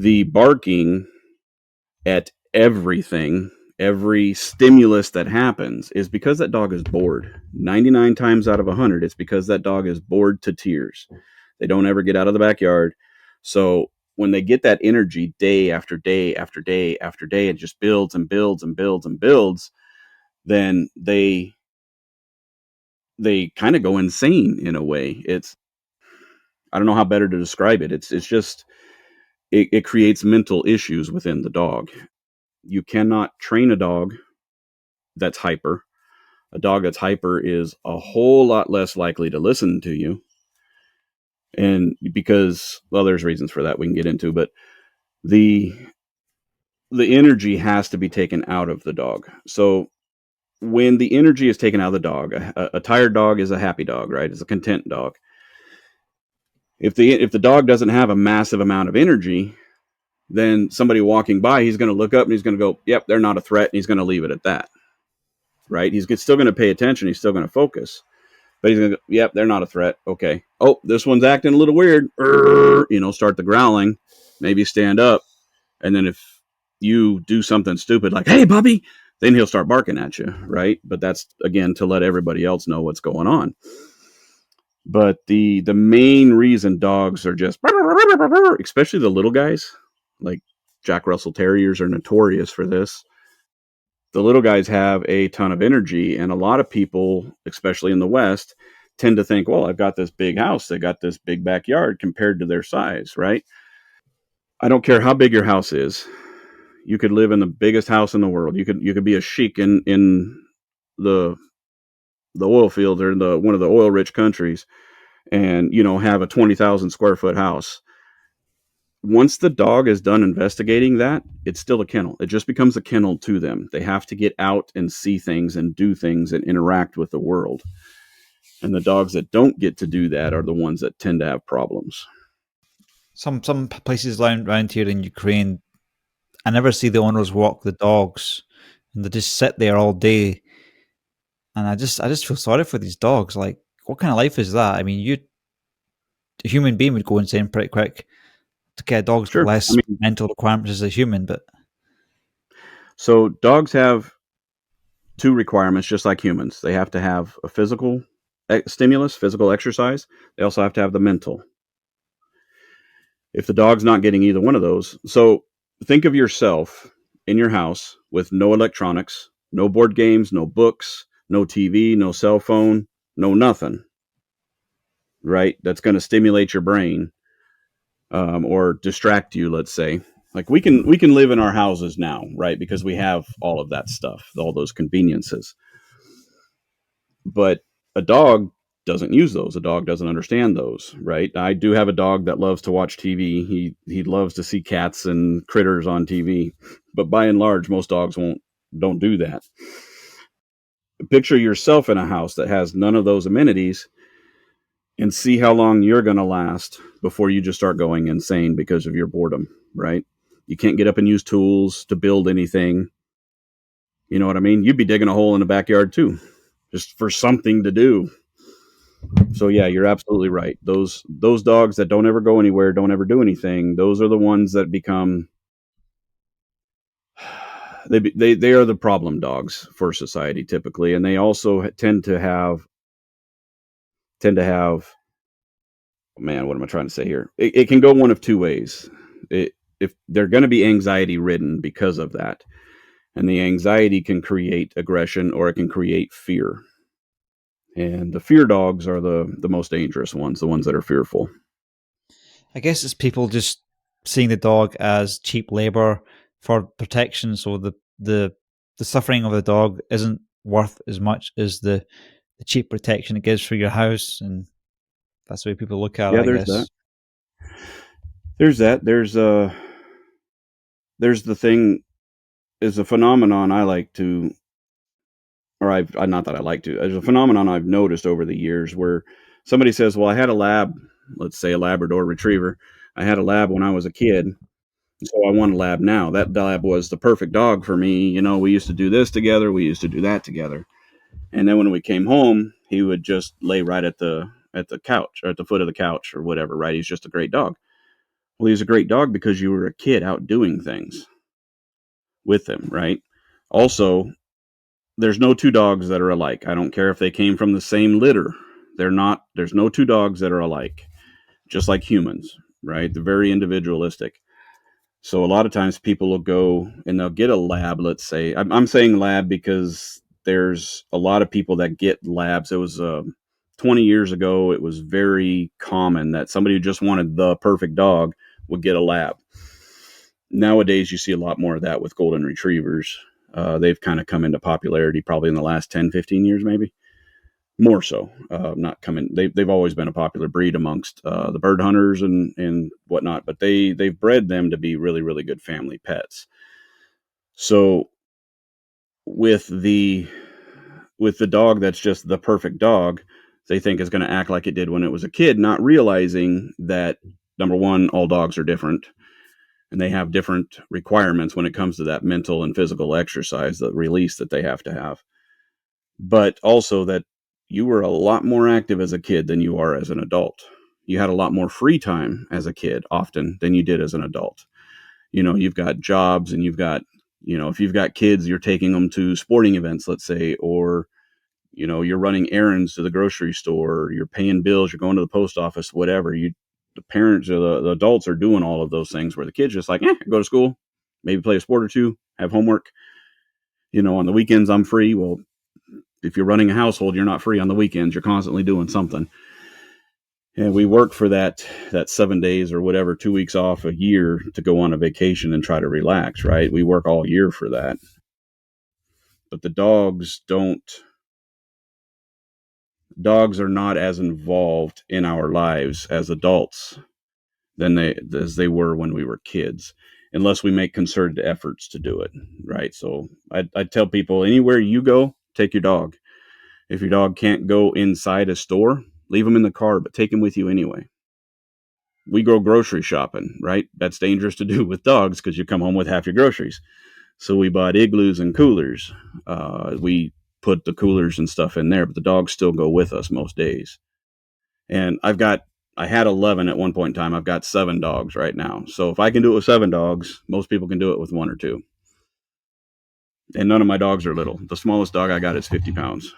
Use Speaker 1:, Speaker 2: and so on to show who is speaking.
Speaker 1: the barking at everything, every stimulus that happens, is because that dog is bored. 99 times out of 100, it's because that dog is bored to tears. They don't ever get out of the backyard. So when they get that energy day after day after day after day, it just builds and builds and builds and builds, then they kind of go insane in a way. I don't know how better to describe it. It's just it creates mental issues within the dog. You cannot train a dog that's hyper. A dog that's hyper is a whole lot less likely to listen to you. And because, well, there's reasons for that we can get into, but the energy has to be taken out of the dog. So when the energy is taken out of the dog, a tired dog is a happy dog, right? It's a content dog. If the dog doesn't have a massive amount of energy, then somebody walking by, he's going to look up and he's going to go, yep, they're not a threat. And he's going to leave it at that, right? He's still going to pay attention. He's still going to focus, but he's going to go, yep, they're not a threat. Okay. Oh, this one's acting a little weird. Start the growling, maybe stand up. And then if you do something stupid like, hey, puppy, then he'll start barking at you, right? But that's, again, to let everybody else know what's going on. But the main reason dogs are just, especially the little guys, like Jack Russell Terriers are notorious for this. The little guys have a ton of energy, and a lot of people, especially in the West, tend to think, well, I've got this big house, they got this big backyard compared to their size, right? I don't care how big your house is. You could live in the biggest house in the world. You could be a sheik in the oil fields or in one of the oil rich countries, and have a 20,000 square foot house. Once the dog is done investigating that, it's still a kennel. It just becomes a kennel to them. They have to get out and see things and do things and interact with the world. And the dogs that don't get to do that are the ones that tend to have problems.
Speaker 2: Some places around here in Ukraine, I never see the owners walk the dogs, and they just sit there all day. And I just feel sorry for these dogs. Like, what kind of life is that? I mean, a human being would go insane pretty quick. To get a dog's got less mental requirements as a human, but
Speaker 1: so dogs have two requirements, just like humans. They have to have a physical stimulus, physical exercise. They also have to have the mental. If the dog's not getting either one of those, so think of yourself in your house with no electronics, no board games, no books, no TV, no cell phone, no nothing, right? That's going to stimulate your brain or distract you, let's say. Like we can live in our houses now, right? Because we have all of that stuff, all those conveniences. But a dog doesn't use those. A dog doesn't understand those, right? I do have a dog that loves to watch TV. He loves to see cats and critters on TV. But by and large, most dogs don't do that. Picture yourself in a house that has none of those amenities and see how long you're going to last before you just start going insane because of your boredom, right? You can't get up and use tools to build anything. You know what I mean? You'd be digging a hole in the backyard too, just for something to do. So yeah, you're absolutely right. Those dogs that don't ever go anywhere, don't ever do anything, those are the ones that become they are the problem dogs for society typically, and they also tend to have man, what am I trying to say here? It can go one of two ways. If they're going to be anxiety ridden because of that, and the anxiety can create aggression or it can create fear. And the fear dogs are the most dangerous ones, the ones that are fearful.
Speaker 2: I guess it's people just seeing the dog as cheap labor for protection, so the suffering of the dog isn't worth as much as the cheap protection it gives for your house, and that's the way people look at it.
Speaker 1: There's that. There's the thing is a phenomenon I like to, or I've not that I like to. There's a phenomenon I've noticed over the years where somebody says, "Well, I had a lab, let's say a Labrador Retriever. I had a lab when I was a kid, so I want a lab now. That lab was the perfect dog for me. You know, we used to do this together, we used to do that together." And then when we came home, he would just lay right at the couch or at the foot of the couch or whatever, right? He's just a great dog. Well, he's a great dog because you were a kid out doing things with him, right? Also, there's no two dogs that are alike. I don't care if they came from the same litter. They're not, there's no two dogs that are alike, just like humans, right? They're very individualistic. So a lot of times people will go and they'll get a lab, let's say. I'm saying lab because there's a lot of people that get labs. It was 20 years ago, it was very common that somebody who just wanted the perfect dog would get a lab. Nowadays, you see a lot more of that with golden retrievers. They've kind of come into popularity probably in the last 10, 15 years, maybe more so. Not coming. They've always been a popular breed amongst the bird hunters and whatnot, but they've bred them to be really really good family pets. So with the with the dog that's just the perfect dog, they think is going to act like it did when it was a kid, not realizing that number one, all dogs are different and they have different requirements when it comes to that mental and physical exercise, the release that they have to have. But also that you were a lot more active as a kid than you are as an adult. You had a lot more free time as a kid often than you did as an adult. You've got jobs and you've got, if you've got kids, you're taking them to sporting events, let's say, or, you're running errands to the grocery store, you're paying bills, you're going to the post office, whatever. The parents or the adults are doing all of those things where the kids just like, go to school, maybe play a sport or two, have homework. On the weekends, I'm free. Well, if you're running a household, you're not free on the weekends. You're constantly doing something. And we work for that 7 days or whatever, 2 weeks off a year to go on a vacation and try to relax, right? We work all year for that. But the dogs are not as involved in our lives as adults as they were when we were kids, unless we make concerted efforts to do it, right? So I tell people, anywhere you go, take your dog. If your dog can't go inside a store, leave him in the car, but take him with you anyway. We go grocery shopping, right? That's dangerous to do with dogs because you come home with half your groceries. So we bought igloos and coolers. We put the coolers and stuff in there, but the dogs still go with us most days. And I had 11 at one point in time. I've got 7 dogs right now. So if I can do it with 7 dogs, most people can do it with 1 or 2. And none of my dogs are little. The smallest dog I got is 50 pounds.